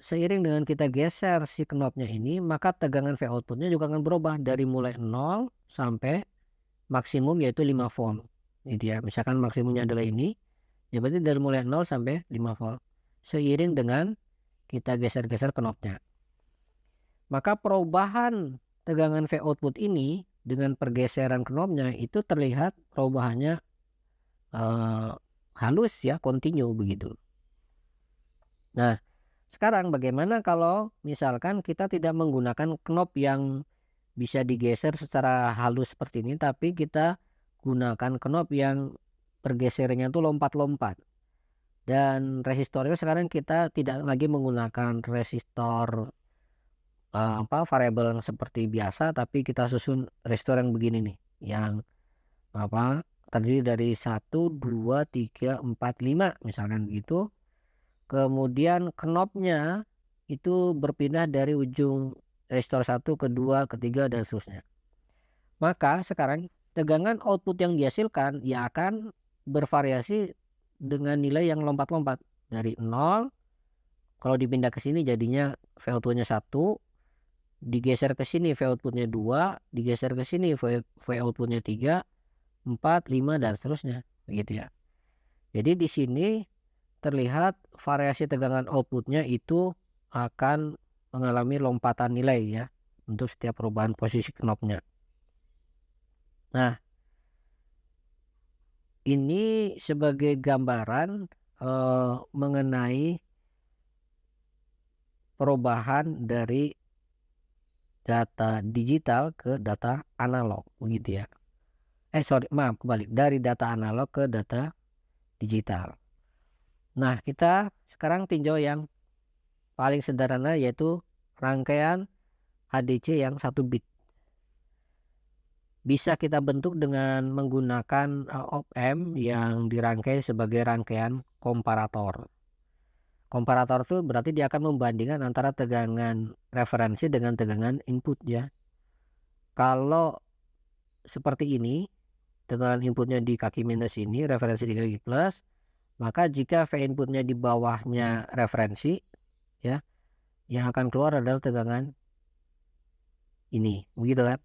seiring dengan kita geser si knobnya ini, maka tegangan V outputnya juga akan berubah dari mulai 0 sampai maksimum yaitu 5 volt. Gitu ya. Misalkan maksimumnya adalah ini, ya berarti dari mulai 0 sampai 5 volt. Seiring dengan kita geser-geser knobnya. Maka perubahan tegangan V output ini dengan pergeseran knobnya itu terlihat perubahannya halus ya, kontinu begitu. Nah, sekarang bagaimana kalau misalkan kita tidak menggunakan knob yang bisa digeser secara halus seperti ini, tapi kita gunakan knob yang pergeserannya itu lompat-lompat. Dan resistornya sekarang kita tidak lagi menggunakan resistor variabel yang seperti biasa, tapi kita susun resistor yang begini nih, yang terdiri dari 1, 2, 3, 4, 5 misalkan begitu. Kemudian knobnya itu berpindah dari ujung resistor 1 ke 2 ke 3 dan seterusnya. Maka sekarang tegangan output yang dihasilkan ya akan bervariasi dengan nilai yang lompat-lompat dari 0. Kalau dipindah ke sini jadinya V outputnya 1, digeser ke sini V outputnya 2, digeser ke sini V outputnya 3, 4, 5 dan seterusnya begitu ya. Jadi di sini terlihat variasi tegangan outputnya itu akan mengalami lompatan nilai ya untuk setiap perubahan posisi knobnya. Nah, ini sebagai gambaran mengenai perubahan dari data digital ke data analog begitu ya. Kembali dari data analog ke data digital. Nah, kita sekarang tinjau yang paling sederhana yaitu rangkaian ADC yang 1 bit. Bisa kita bentuk dengan menggunakan op-amp yang dirangkai sebagai rangkaian komparator. Komparator itu berarti dia akan membandingkan antara tegangan referensi dengan tegangan input ya. Kalau seperti ini dengan inputnya di kaki minus ini, referensi di kaki plus, maka jika V inputnya di bawahnya referensi ya, yang akan keluar adalah tegangan ini, begitu kan.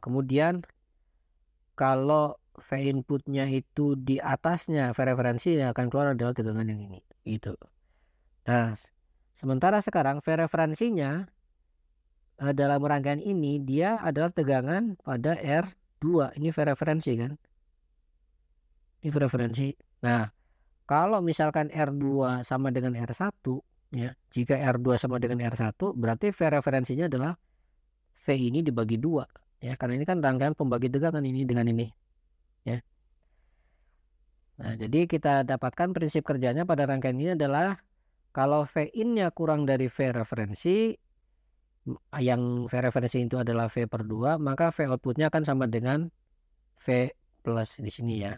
Kemudian kalau V inputnya itu di atasnya V referensi, yang akan keluar adalah tegangan yang ini gitu. Nah, sementara sekarang V referensinya dalam rangkaian ini dia adalah tegangan pada R2. Ini V referensi kan. Ini V referensi. Nah, kalau misalkan R2 sama dengan R1 ya, jika R2 sama dengan R1 berarti V referensinya adalah V ini dibagi 2 ya, karena ini kan rangkaian pembagi tegangan ini dengan ini ya. Nah, jadi kita dapatkan prinsip kerjanya pada rangkaian ini adalah kalau V in-nya kurang dari V referensi, yang V referensi itu adalah V per 2, maka V outputnya akan sama dengan V plus di sini ya.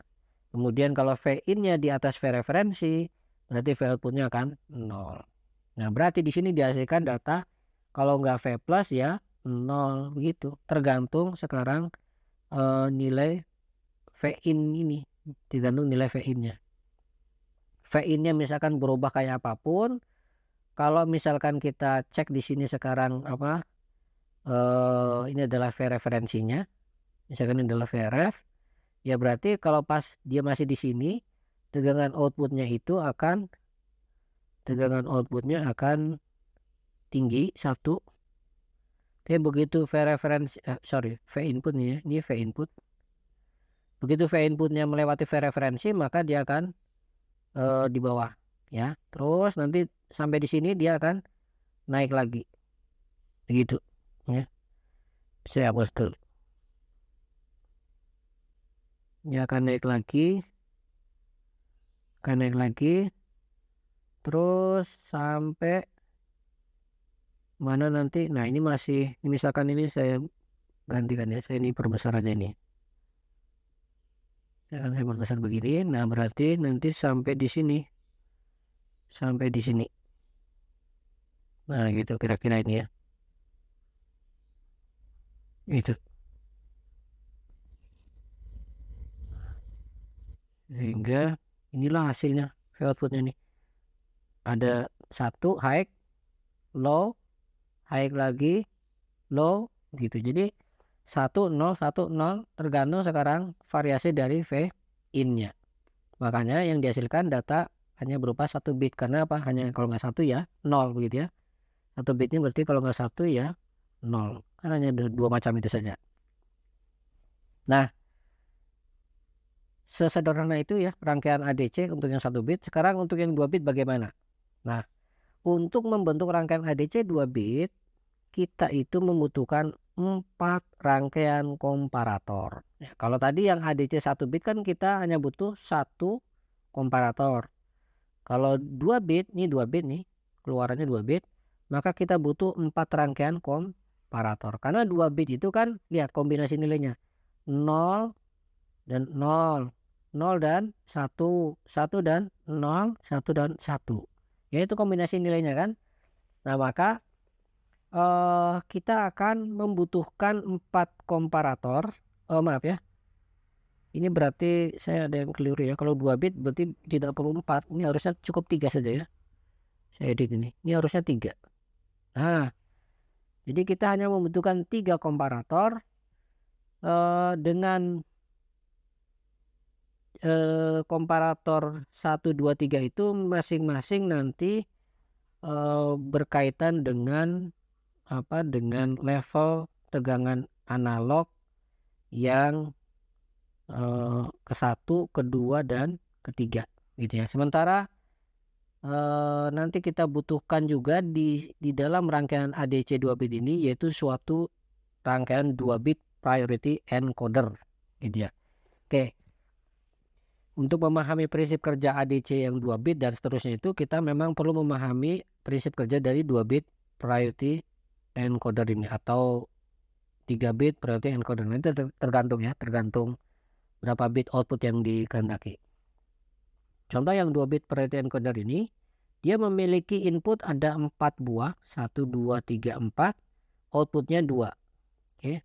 Kemudian kalau V in-nya di atas V referensi, berarti V outputnya akan 0. Nah, berarti di sini dihasilkan data kalau nggak V plus ya 0 begitu. Tergantung sekarang nilai V in ini, tergantung nilai V in-nya. V in-nya misalkan berubah kayak apapun, kalau misalkan kita cek di sini sekarang apa, ini adalah V referensinya, misalkan ini adalah V ref, ya berarti kalau pas dia masih di sini, tegangan outputnya akan tinggi 1. Tapi begitu V referensi, V input nih ya, ini V input. Begitu V inputnya melewati V referensi, maka dia akan di bawah ya. Terus nanti sampai di sini dia akan naik lagi. Begitu ya. Saya hapus dulu. Dia akan naik lagi. Terus sampai mana nanti. Nah, ini masih, misalkan ini saya gantikan ya. Saya ini perbesar aja ini. Ya, saya perbesar begini. Nah, berarti nanti sampai di sini. Nah, gitu kira-kira ini ya. Itu. Sehingga inilah hasilnya V outputnya nih. Ada 1 high, low, high lagi, low gitu. Jadi 1 0 1 0 tergantung sekarang variasi dari V in-nya. Makanya yang dihasilkan data hanya berupa 1 bit. Karena apa? Hanya kalau nggak 1 ya 0 begitu ya. 1 bitnya berarti kalau nggak 1 ya 0. Karena hanya 2 macam itu saja. Nah, sesederhana itu ya rangkaian ADC untuk yang 1 bit. Sekarang untuk yang 2 bit bagaimana? Nah, untuk membentuk rangkaian ADC 2 bit, kita itu membutuhkan 4 rangkaian komparator. Ya, kalau tadi yang ADC 1 bit kan kita hanya butuh 1 komparator. Kalau 2 bit, ini 2 bit nih, keluarannya 2 bit, maka kita butuh 4 rangkaian komparator. Karena 2 bit itu kan, lihat kombinasi nilainya. 0 dan 0, 0 dan 1, 1 dan 0, 1 dan 1. Yaitu kombinasi nilainya kan. Nah, maka kita akan membutuhkan 4 komparator. Maaf ya. Ini berarti saya ada yang keliru ya. Kalau 2 bit berarti tidak perlu 4. Ini harusnya cukup 3 saja ya. Saya edit ini. Ini harusnya 3. Nah, jadi kita hanya membutuhkan 3 komparator dengan komparator 1 2 3 itu masing-masing nanti berkaitan dengan dengan level tegangan analog yang ke-1, ke-2 dan ke-3 gitu ya. Sementara nanti kita butuhkan juga di dalam rangkaian ADC 2 bit ini, yaitu suatu rangkaian 2 bit priority encoder gitu ya. Oke. Untuk memahami prinsip kerja ADC yang 2 bit dan seterusnya itu, kita memang perlu memahami prinsip kerja dari 2 bit priority encoder ini atau 3 bit priority encoder. Itu tergantung ya, tergantung berapa bit output yang dikehendaki. Contoh yang 2 bit priority encoder ini, dia memiliki input ada 4 buah, 1 2 3 4, outputnya 2. Oke.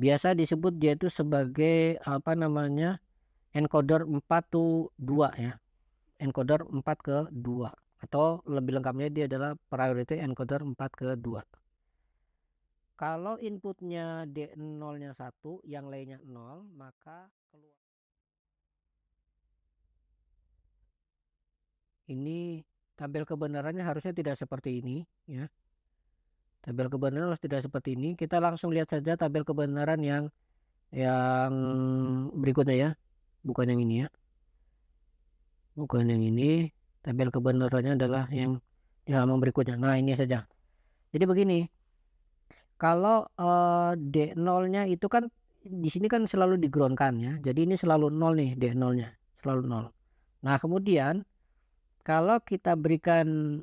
Biasa disebut dia itu sebagai apa namanya, encoder 4-to-2 ya, encoder 4-ke-2 atau lebih lengkapnya dia adalah priority encoder 4-ke-2. Kalau inputnya D0-nya 1, yang lainnya 0, maka keluar ini tabel kebenarannya harusnya tidak seperti ini ya. Tabel kebenaran harus tidak seperti ini. Kita langsung lihat saja tabel kebenaran yang berikutnya ya. Bukan yang ini ya. Bukan yang ini. Tabel kebenarannya adalah yang di halaman berikutnya. Nah, ini saja. Jadi begini. Kalau D0-nya itu kan di sini kan selalu di-ground-kan ya. Jadi ini selalu 0 nih D0-nya, selalu 0. Nah, kemudian kalau kita berikan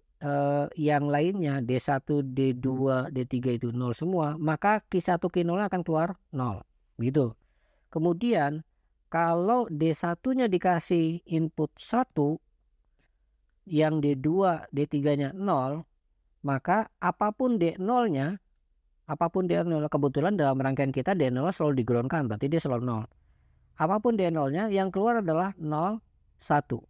yang lainnya D1, D2, D3 itu 0 semua, maka Q1 Q0 akan keluar 0. Begitu. Kemudian kalau D1-nya dikasih input 1, yang D2, D3-nya 0, maka apapun D0-nya, kebetulan dalam rangkaian kita D0 selalu di-ground-kan, berarti dia selalu 0. Apapun D0-nya yang keluar adalah 0, 1.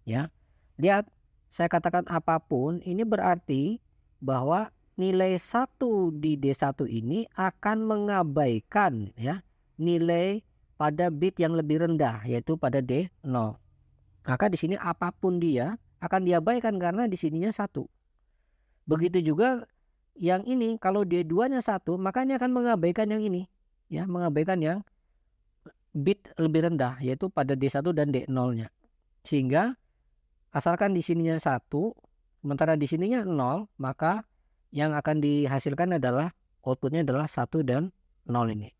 Ya. Lihat, saya katakan apapun, ini berarti bahwa nilai 1 di D1 ini akan mengabaikan ya nilai pada bit yang lebih rendah, yaitu pada D0. Maka di sini apapun dia akan diabaikan karena di sininya 1. Begitu juga yang ini, kalau D2-nya 1, maka ini akan mengabaikan yang ini ya, mengabaikan yang bit lebih rendah, yaitu pada D1 dan D0-nya. Sehingga asalkan di sininya 1, sementara di sininya 0, maka yang akan dihasilkan adalah outputnya adalah 1 dan 0 ini.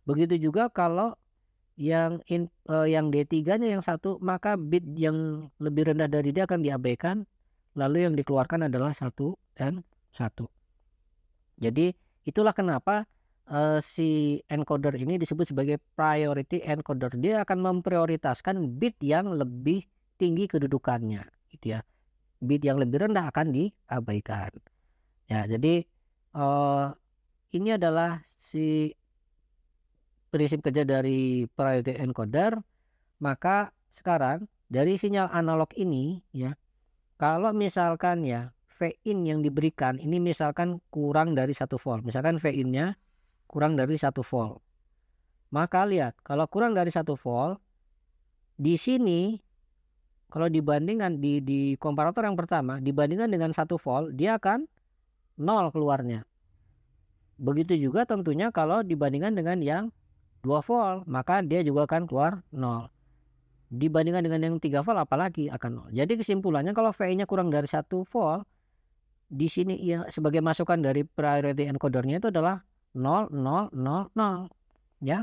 Begitu juga kalau yang D3-nya yang 1, maka bit yang lebih rendah dari dia akan diabaikan, lalu yang dikeluarkan adalah 1 dan 1. Jadi itulah kenapa si encoder ini disebut sebagai priority encoder. Dia akan memprioritaskan bit yang lebih tinggi kedudukannya gitu ya. Bit yang lebih rendah akan diabaikan. Ya, jadi ini adalah si prinsip kerja dari priority encoder. Maka sekarang dari sinyal analog ini ya, kalau misalkan ya V-in yang diberikan ini misalkan kurang dari 1 volt. Misalkan V-in-nya kurang dari 1 volt. Maka lihat, kalau kurang dari 1 volt, di sini kalau dibandingkan di komparator yang pertama dibandingkan dengan 1 volt, dia akan 0 keluarnya. Begitu juga tentunya kalau dibandingkan dengan yang 2 volt, maka dia juga akan keluar 0. Dibandingkan dengan yang 3 volt apalagi akan 0. Jadi kesimpulannya kalau VI-nya kurang dari 1 volt, di sini ya sebagai masukan dari priority encodernya itu adalah 0, 0, 0, 0 ya.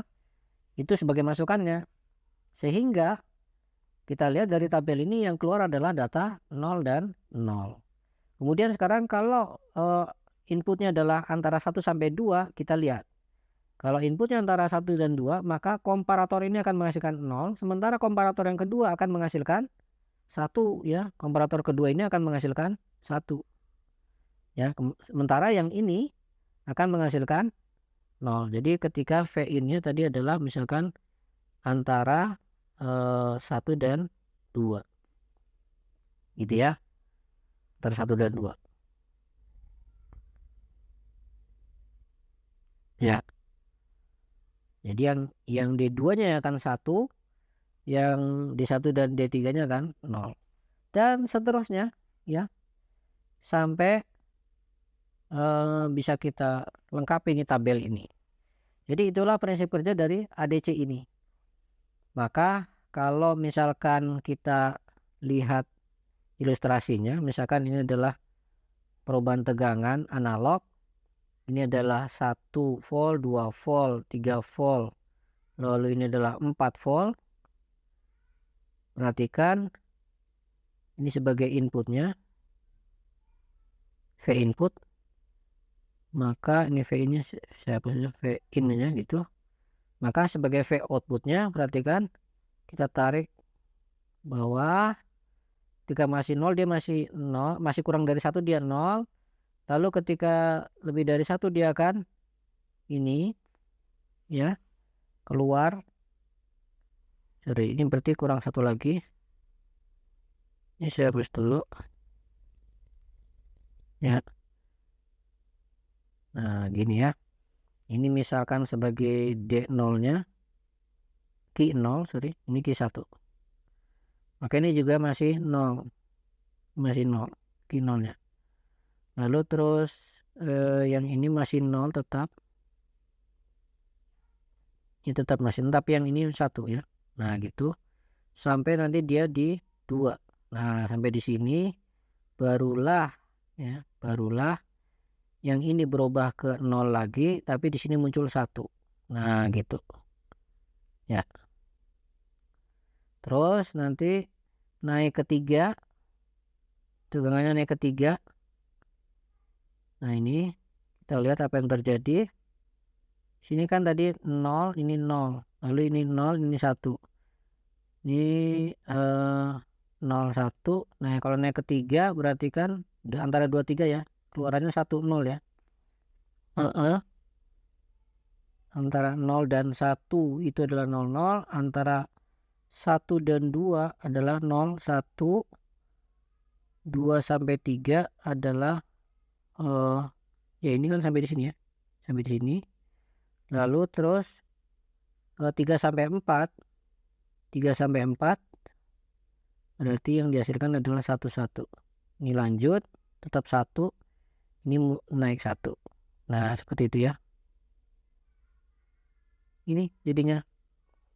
Itu sebagai masukannya. Sehingga kita lihat dari tabel ini yang keluar adalah data 0 dan 0. Kemudian sekarang kalau inputnya adalah antara 1 sampai 2, kita lihat. Kalau inputnya antara 1 dan 2, maka komparator ini akan menghasilkan 0, sementara komparator yang kedua akan menghasilkan 1 ya. Komparator kedua ini akan menghasilkan 1. Ya, sementara yang ini akan menghasilkan 0. Jadi ketika V-in-nya tadi adalah misalkan antara 1 dan 2. Gitu ya. Antara 1 dan 2. Ya. Jadi yang D2-nya akan 1, yang D1 dan D3-nya akan 0. Dan seterusnya ya. Sampai bisa kita lengkapi ini tabel ini. Jadi itulah prinsip kerja dari ADC ini. Maka kalau misalkan kita lihat ilustrasinya, misalkan ini adalah perubahan tegangan analog. Ini adalah 1 volt, 2 volt, 3 volt. Lalu ini adalah 4 volt. Perhatikan ini sebagai inputnya, V input. Maka ini V-nya saya hapus saja, V-in-nya gitu. Maka sebagai V outputnya, perhatikan kita tarik bawah. Ketika masih 0 dia masih 0, masih kurang dari 1 dia 0. Lalu ketika lebih dari 1 dia akan ini ya, keluar. Sorry, ini berarti kurang satu lagi. Ini saya hapus dulu, ya. Nah, gini ya. Ini misalkan sebagai D0-nya, Ki 0, sorry, ini Ki 1. Maka ini juga masih 0, masih 0, Ki 0-nya. Lalu terus yang ini masih 0 tetap. Ini tetap masih, tapi yang ini 1 ya. Nah, gitu. Sampai nanti dia di 2. Nah, sampai di sini barulah ya, barulah yang ini berubah ke 0 lagi, tapi di sini muncul 1. Nah, gitu. Ya. Terus nanti naik ke 3, tegangannya naik ke 3. Nah, ini kita lihat apa yang terjadi. Sini kan tadi 0, ini 0. Lalu ini 0, ini 1. Ini 0 1. Nah, kalau naik ke 3 berarti kan antara 2 3 ya. Keluarannya 1 0 ya. Antara 0 dan 1 itu adalah 0 0. Antara 1 dan 2 adalah 0 1. 2 sampai 3 adalah ya ini kan sampai di sini ya. Sampai di sini. Lalu terus 3 sampai 4. 3 sampai 4 berarti yang dihasilkan adalah 1 1. Ini lanjut tetap 1. Ini naik 1. Nah, seperti itu ya. Ini jadinya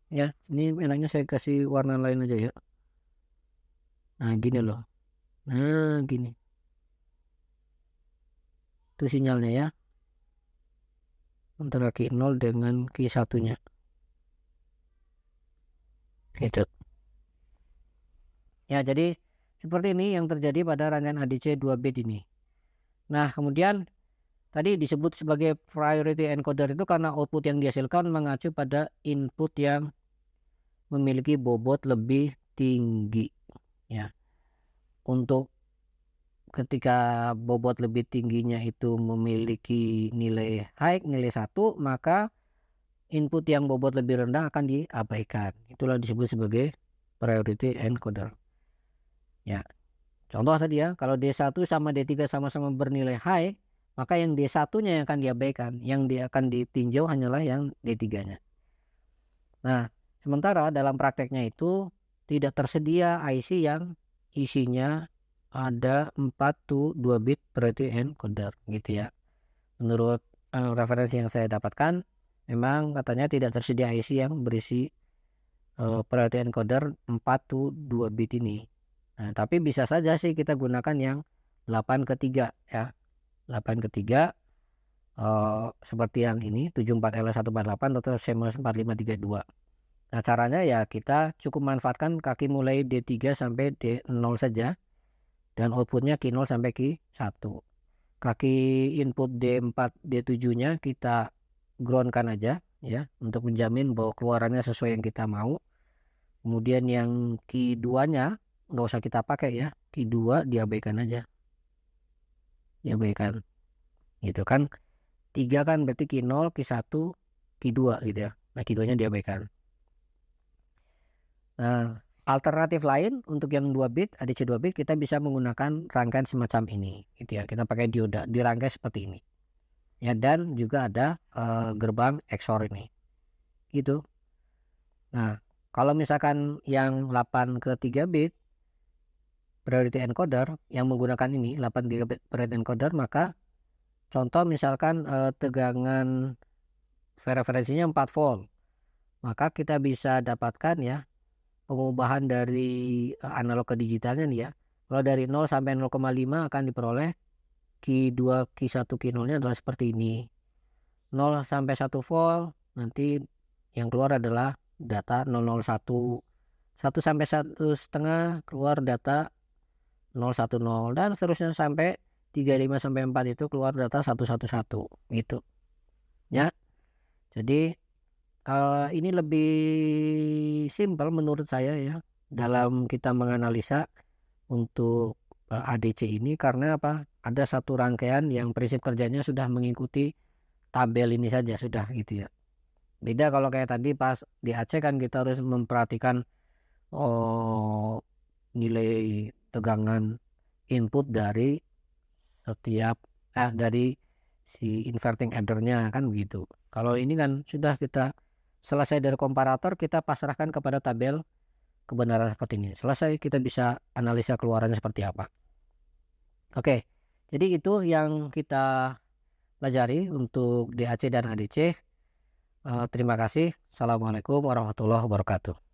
ya. Ini enaknya saya kasih warna lain aja ya. Nah, gini loh. Nah, gini. Itu sinyalnya ya. Antara Ki 0 dengan Ki 1-nya. Gitu. Ya, jadi seperti ini yang terjadi pada rangkaian ADC 2 bit ini. Nah, kemudian tadi disebut sebagai priority encoder itu karena output yang dihasilkan mengacu pada input yang memiliki bobot lebih tinggi ya. Untuk ketika bobot lebih tingginya itu memiliki nilai high, nilai 1, maka input yang bobot lebih rendah akan diabaikan. Itulah disebut sebagai priority encoder. Ya. Contoh tadi ya, kalau D1 sama D3 sama-sama bernilai high, maka yang D1-nya yang akan diabaikan, yang dia akan ditinjau hanyalah yang D3-nya. Nah, sementara dalam prakteknya itu tidak tersedia IC yang isinya ada 4 to 2 bit priority encoder gitu ya. Menurut referensi yang saya dapatkan, memang katanya tidak tersedia IC yang berisi priority encoder 4 to 2 bit ini. Nah, tapi bisa saja sih kita gunakan yang 8 ke 3 ya. 8 ke 3 seperti yang ini 74L148 atau CMOS 4532. Nah, caranya ya kita cukup manfaatkan kaki mulai D3 sampai D0 saja dan outputnya Q0 sampai Q1. Kaki input D4 D7-nya kita groundkan aja ya untuk menjamin bahwa keluarannya sesuai yang kita mau. Kemudian yang Q2-nya nggak usah kita pakai ya, Q2 diabaikan aja, diabaikan gitu kan. 3 kan berarti Q0 Q1 Q2 gitu ya. Nah, Q2-nya diabaikan. Nah, alternatif lain untuk yang 2 bit ADC 2 bit kita bisa menggunakan rangkaian semacam ini gitu ya. Kita pakai dioda dirangkai seperti ini ya, dan juga ada gerbang XOR ini gitu. Nah, kalau misalkan yang 8 ke 3 bit priority encoder yang menggunakan ini 8 gigabit priority encoder, maka contoh misalkan tegangan referensinya 4 volt, maka kita bisa dapatkan ya pengubahan dari analog ke digitalnya nih ya. Kalau dari 0 sampai 0,5 akan diperoleh Q2 Q1 Q0-nya adalah seperti ini. 0 sampai 1 volt nanti yang keluar adalah data 001. 1 sampai 1,5 keluar data 010 dan seterusnya sampai 35 sampai 4 itu keluar data 111 gitu. Ya. Jadi ini lebih simpel menurut saya ya dalam kita menganalisa untuk ADC ini karena apa? Ada satu rangkaian yang prinsip kerjanya sudah mengikuti tabel ini saja sudah gitu ya. Beda kalau kayak tadi pas di AC kan kita harus memperhatikan, oh, nilai tegangan input dari setiap dari si inverting adder-nya kan begitu. Kalau ini kan sudah kita selesai dari komparator, kita pasrahkan kepada tabel kebenaran seperti ini. Selesai, kita bisa analisa keluarannya seperti apa. Oke, jadi itu yang kita pelajari untuk DAC dan ADC. Terima kasih. Assalamualaikum warahmatullahi wabarakatuh.